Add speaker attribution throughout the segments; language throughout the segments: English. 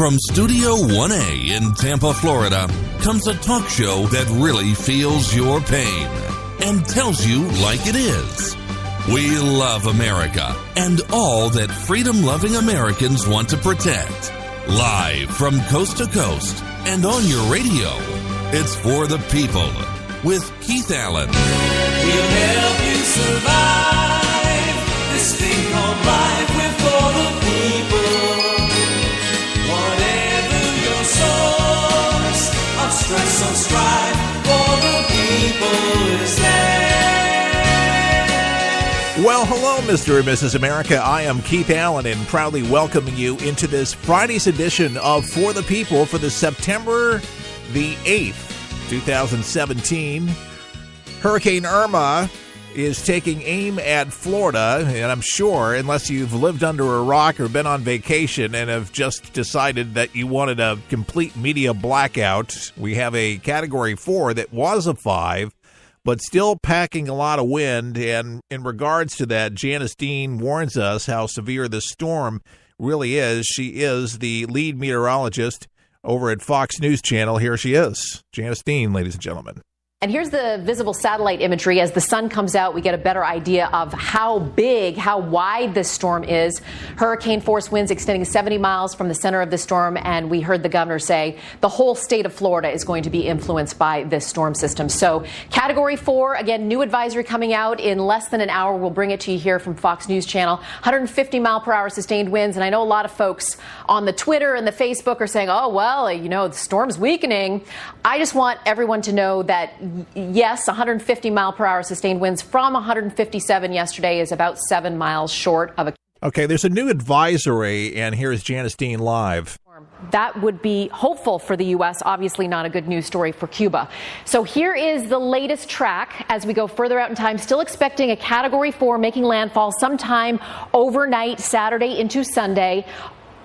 Speaker 1: From Studio 1A in Tampa, Florida, comes a talk show that really feels your pain and tells you like it is. We love America and all that freedom-loving Americans want to protect. Live from coast to coast and on your radio, it's For the People with Keith Allen.
Speaker 2: We'll help you survive this thing called life. We're for the people. Whatever your source of stress or strife, for the people is there.
Speaker 3: Well, hello, Mr. and Mrs. America. I am Keith Allen and proudly welcoming you into this Friday's edition of For the People for the September the 8th, 2017. Hurricane Irma is taking aim at Florida, and I'm sure, unless you've lived under a rock or been on vacation and have just decided that you wanted a complete media blackout, we have a Category 4 that was a 5, but still packing a lot of wind. And in regards to that, Janice Dean warns us how severe this storm really is. She is the lead meteorologist over at Fox News Channel. Here she is. Janice Dean, ladies and gentlemen.
Speaker 4: And here's the visible satellite imagery. As the sun comes out, we get a better idea of how big, how wide this storm is. Hurricane force winds extending 70 miles from the center of the storm. And we heard the governor say the whole state of Florida is going to be influenced by this storm system. So Category 4, again, new advisory coming out in less than an hour. We'll bring it to you here from Fox News Channel. 150 mile per hour sustained winds. And I know a lot of folks on the Twitter and the Facebook are saying, oh, well, you know, the storm's weakening. I just want everyone to know that yes, 150 mile per hour sustained winds from 157 yesterday is about 7 miles short of a.
Speaker 3: Okay, there's a new advisory, and here's Janice Dean live.
Speaker 4: That would be hopeful for the U.S., obviously not a good news story for Cuba. So here is the latest track as we go further out in time, still expecting a Category 4 making landfall sometime overnight, Saturday into Sunday,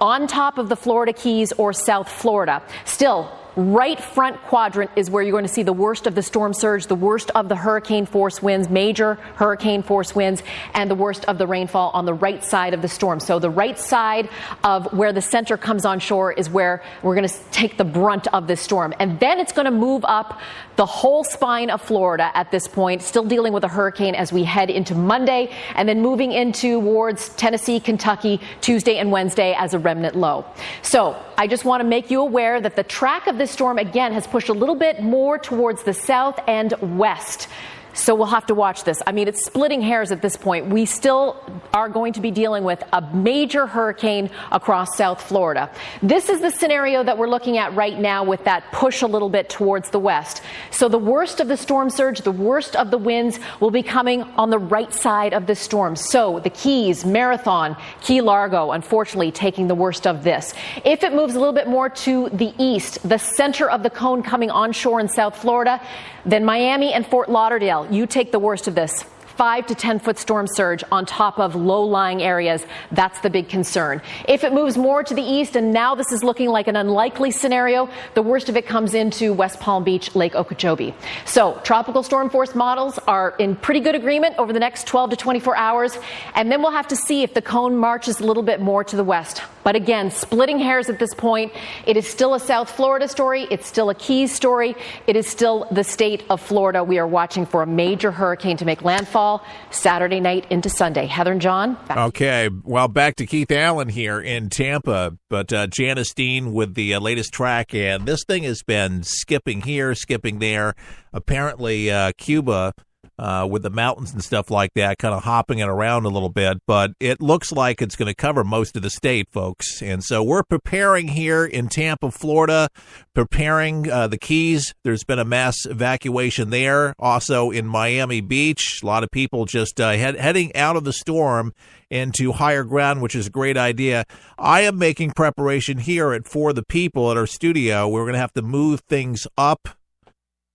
Speaker 4: on top of the Florida Keys or South Florida. Still, right front quadrant is where you're going to see the worst of the storm surge, the worst of the hurricane force winds, major hurricane force winds, and the worst of the rainfall on the right side of the storm. So the right side of where the center comes on shore is where we're going to take the brunt of this storm. And then it's going to move up the whole spine of Florida at this point, still dealing with a hurricane as we head into Monday, and then moving into towards Tennessee, Kentucky, Tuesday and Wednesday as a remnant low. So I just want to make you aware that the track of this storm, again, has pushed a little bit more towards the south and west. So we'll have to watch this. I mean, it's splitting hairs at this point. We still are going to be dealing with a major hurricane across South Florida. This is the scenario that we're looking at right now with that push a little bit towards the west. So the worst of the storm surge, the worst of the winds will be coming on the right side of the storm. So the Keys, Marathon, Key Largo, unfortunately, taking the worst of this. If it moves a little bit more to the east, the center of the cone coming onshore in South Florida, then Miami and Fort Lauderdale, you take the worst of this. 5 to 10 foot storm surge on top of low-lying areas. That's the big concern. If it moves more to the east, and now this is looking like an unlikely scenario, the worst of it comes into West Palm Beach, Lake Okeechobee. So tropical storm force models are in pretty good agreement over the next 12 to 24 hours. And then we'll have to see if the cone marches a little bit more to the west. But again, splitting hairs at this point. It is still a South Florida story. It's still a Keys story. It is still the state of Florida. We are watching for a major hurricane to make landfall Saturday night into Sunday. Heather and John.
Speaker 3: Okay, well, back to Keith Allen here in Tampa, but Janice Dean with the latest track, and this thing has been skipping here, skipping there. Apparently, Cuba, with the mountains and stuff like that, kind of hopping it around a little bit, but it looks like it's going to cover most of the state, folks. And so we're preparing here in Tampa, Florida, preparing the Keys. There's been a mass evacuation there. Also in Miami Beach, a lot of people just heading out of the storm into higher ground, which is a great idea. I am making preparation here For the People at our studio. We're going to have to move things up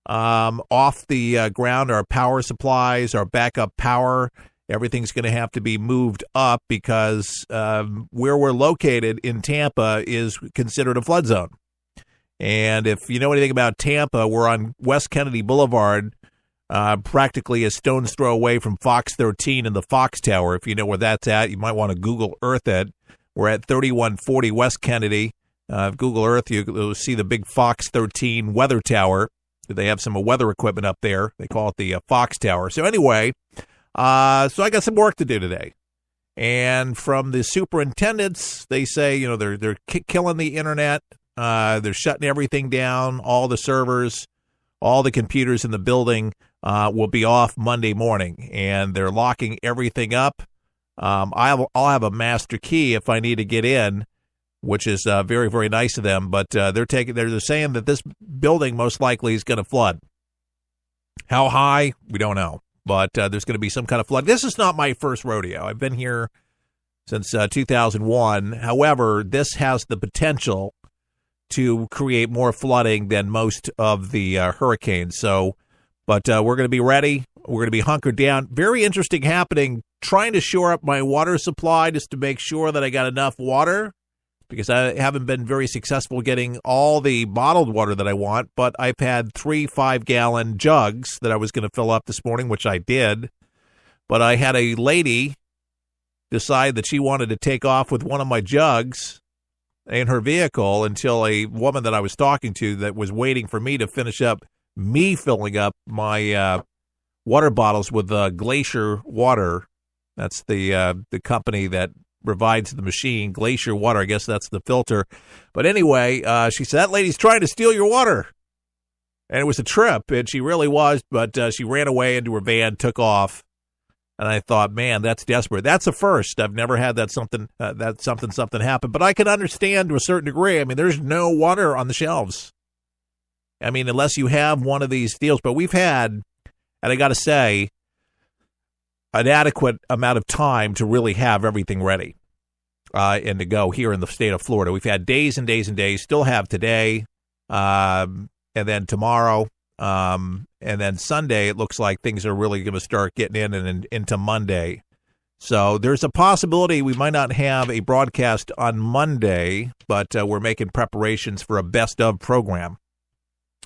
Speaker 3: off the ground. Our power supplies, our backup power, everything's going to have to be moved up because where we're located in Tampa is considered a flood zone. And if you know anything about Tampa, we're on West Kennedy Boulevard, practically a stone's throw away from Fox 13 and the Fox Tower. If you know where that's at, you might want to Google Earth it. We're at 3140 West Kennedy. Google Earth, you'll see the big Fox 13 weather tower. They have some weather equipment up there. They call it the Fox Tower. So anyway, so I got some work to do today. And from the superintendents, they say, they're killing the internet. They're shutting everything down. All the servers, all the computers in the building will be off Monday morning. And they're locking everything up. I'll have a master key if I need to get in, which is very, very nice of them. But they're saying that this building most likely is going to flood. How high? We don't know. But there's going to be some kind of flood. This is not my first rodeo. I've been here since 2001. However, this has the potential to create more flooding than most of the hurricanes. So, but we're going to be ready. We're going to be hunkered down. Very interesting happening. Trying to shore up my water supply just to make sure that I got enough water, because I haven't been very successful getting all the bottled water that I want, but I've had 3 5-gallon jugs that I was going to fill up this morning, which I did. But I had a lady decide that she wanted to take off with one of my jugs in her vehicle until a woman that I was talking to that was waiting for me to finish up me filling up my water bottles with Glacier water. That's the company that provides the machine, Glacier Water. I guess that's the filter. But anyway, she said, that lady's trying to steal your water. And it was a trip, and she really was, but she ran away into her van, took off. And I thought, man, that's desperate. That's a first. I've never had something happen. But I can understand to a certain degree. I mean, there's no water on the shelves. I mean, unless you have one of these deals. But we've had, and I got to say, an adequate amount of time to really have everything ready and to go here in the state of Florida. We've had days and days and days, still have today, and then tomorrow, and then Sunday. It looks like things are really going to start getting in and into Monday. So there's a possibility we might not have a broadcast on Monday, but we're making preparations for a best of program.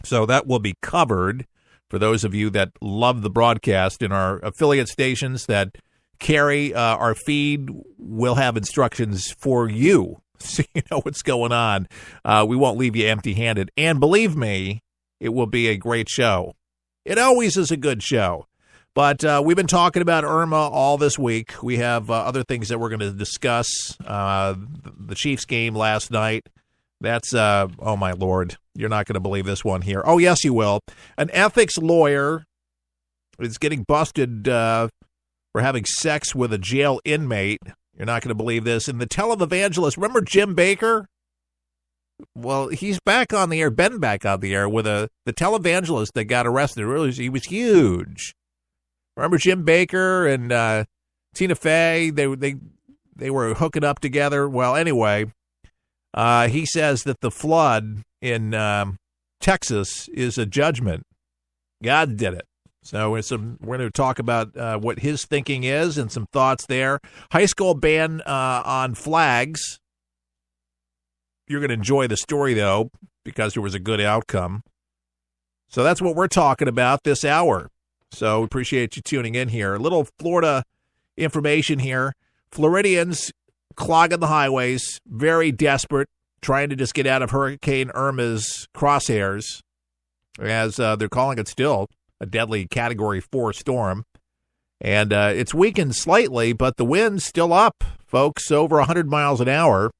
Speaker 3: So that will be covered. For those of you that love the broadcast in our affiliate stations that carry our feed, we'll have instructions for you so you know what's going on. We won't leave you empty-handed. And believe me, it will be a great show. It always is a good show. But we've been talking about Irma all this week. We have other things that we're going to discuss. The Chiefs game last night. That's, oh, my Lord. You're not going to believe this one here. Oh, yes, you will. An ethics lawyer is getting busted for having sex with a jail inmate. You're not going to believe this. And the televangelist, remember Jim Baker? Well, he's back on the air, been back on the air with the televangelist that got arrested. Really, he was huge. Remember Jim Baker and Tina Fey? They were hooking up together. Well, anyway, he says that the flood in Texas is a judgment. God did it. So we're going to talk about what his thinking is and some thoughts there. High school ban on flags. You're going to enjoy the story, though, because there was a good outcome. So that's what we're talking about this hour. So appreciate you tuning in here. A little Florida information here. Floridians clogging the highways, very desperate, trying to just get out of Hurricane Irma's crosshairs, as they're calling it still a deadly Category 4 storm. And it's weakened slightly, but the wind's still up, folks, over 100 miles an hour,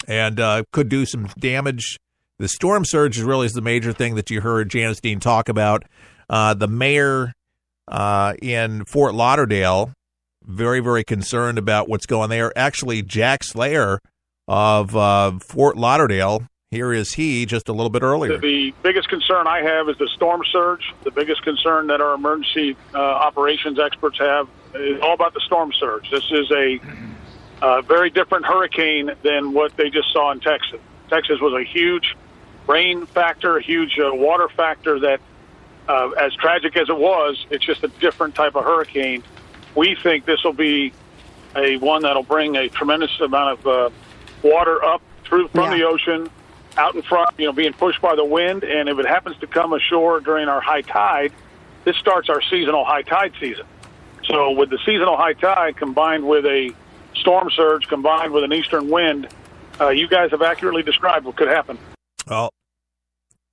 Speaker 3: and could do some damage. The storm surge is the major thing that you heard Janice Dean talk about. The mayor in Fort Lauderdale, very, very concerned about what's going there. Actually, Jack Slayer of Fort Lauderdale, here is he just a little bit earlier.
Speaker 5: The biggest concern I have is the storm surge. The biggest concern that our emergency operations experts have is all about the storm surge. This is a very different hurricane than what they just saw in Texas. Texas was a huge rain factor, a huge water factor that, as tragic as it was, it's just a different type of hurricane. We think this will be one that'll bring a tremendous amount of water up from the ocean, out in front, being pushed by the wind. And if it happens to come ashore during our high tide, this starts our seasonal high tide season. So with the seasonal high tide combined with a storm surge, combined with an eastern wind, you guys have accurately described what could happen.
Speaker 3: Well,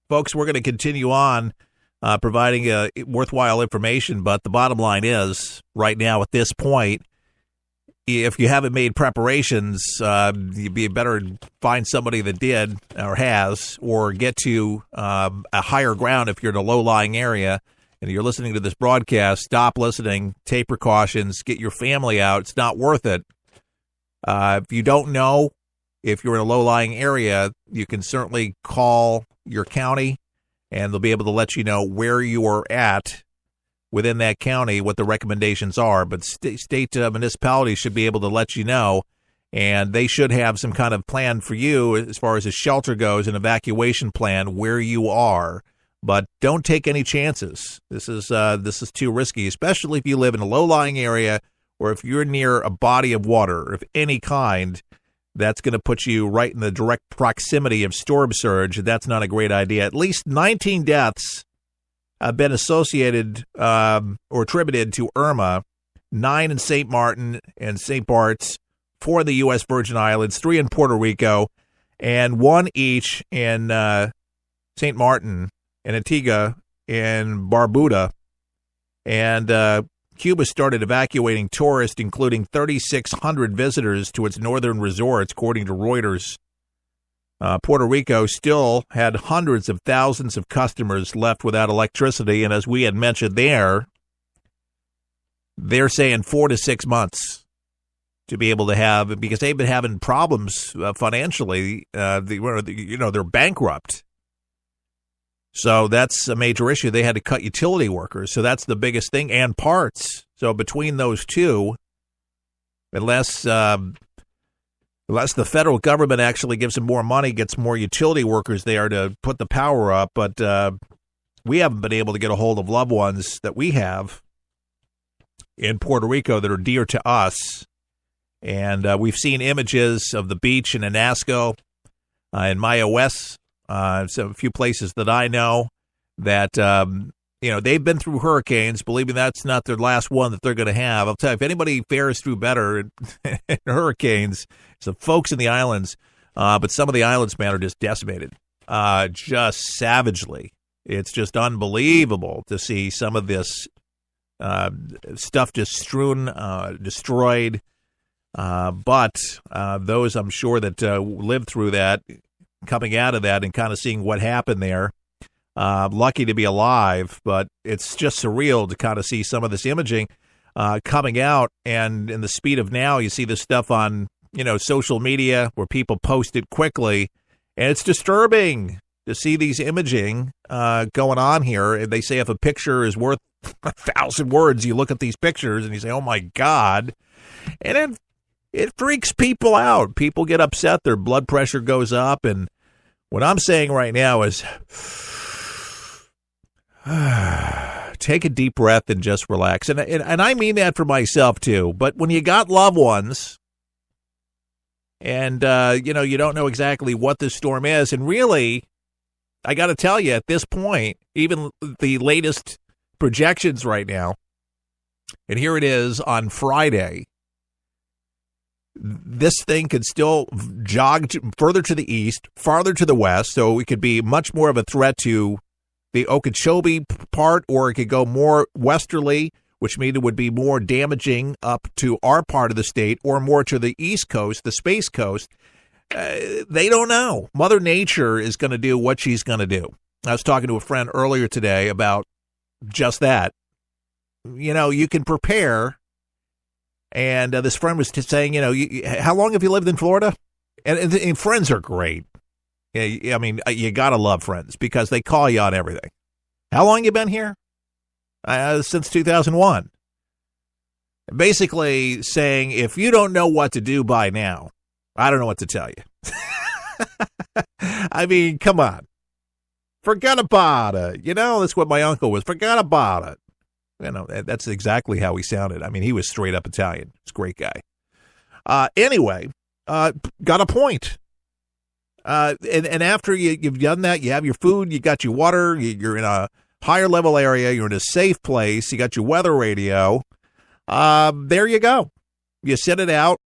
Speaker 3: folks, we're going to continue on providing worthwhile information, but the bottom line is, right now at this point, if you haven't made preparations, you'd be better find somebody that did or has, or get to a higher ground if you're in a low-lying area and you're listening to this broadcast. Stop listening, take precautions, get your family out. It's not worth it. If you don't know if you're in a low-lying area, you can certainly call your county, and they'll be able to let you know where you are at within that county, what the recommendations are. But state municipalities should be able to let you know, and they should have some kind of plan for you as far as a shelter goes, an evacuation plan where you are. But don't take any chances. This is too risky, especially if you live in a low-lying area or if you're near a body of water of any kind. That's going to put you right in the direct proximity of storm surge. That's not a great idea. At least 19 deaths have been associated or attributed to Irma, 9 in St. Martin and St. Bart's, 4 in the U.S. Virgin Islands, 3 in Puerto Rico, and 1 each in St. Martin and Antigua and Barbuda. And Cuba started evacuating tourists, including 3,600 visitors to its northern resorts, according to Reuters. Puerto Rico still had hundreds of thousands of customers left without electricity, and as we had mentioned there, they're saying 4 to 6 months to be able to have, because they've been having problems financially. They're bankrupt. So that's a major issue. They had to cut utility workers. So that's the biggest thing, and parts. So between those two, unless the federal government actually gives them more money, gets more utility workers there to put the power up. But we haven't been able to get a hold of loved ones that we have in Puerto Rico that are dear to us. And we've seen images of the beach in Anasco, in Mayahués. So a few places that I know that, they've been through hurricanes, believing that's not their last one that they're going to have. I'll tell you, if anybody fares through better in hurricanes, it's the folks in the islands. But some of the islands, man, are just decimated, just savagely. It's just unbelievable to see some of this stuff just strewn, destroyed. But those, I'm sure, that lived through that, coming out of that and kind of seeing what happened there. Lucky to be alive, but it's just surreal to kind of see some of this imaging coming out. And in the speed of now, you see this stuff on, social media where people post it quickly. And it's disturbing to see these imaging going on here. And they say if a picture is worth 1,000 words, you look at these pictures and you say, oh, my God. And it freaks people out. People get upset. Their blood pressure goes up. And what I'm saying right now is take a deep breath and just relax. And I mean that for myself, too. But when you got loved ones and, you don't know exactly what this storm is. And really, I got to tell you, at this point, even the latest projections right now, and here it is on Friday, this thing could still jog further to the east, farther to the west, so it could be much more of a threat to the Okeechobee part, or it could go more westerly, which means it would be more damaging up to our part of the state, or more to the east coast, the Space Coast. They don't know. Mother Nature is going to do what she's going to do. I was talking to a friend earlier today about just that. You can prepare. And this friend was saying, how long have you lived in Florida? And friends are great. I mean, you got to love friends because they call you on everything. How long you been here? Since 2001. Basically saying, if you don't know what to do by now, I don't know what to tell you. I mean, come on. Forget about it. That's what my uncle was. Forget about it. That's exactly how he sounded. I mean, he was straight up Italian. He's a great guy. Anyway, got a point. And after you've done that, you have your food, you got your water, you're in a higher level area, you're in a safe place, you got your weather radio. There you go. You sit it out.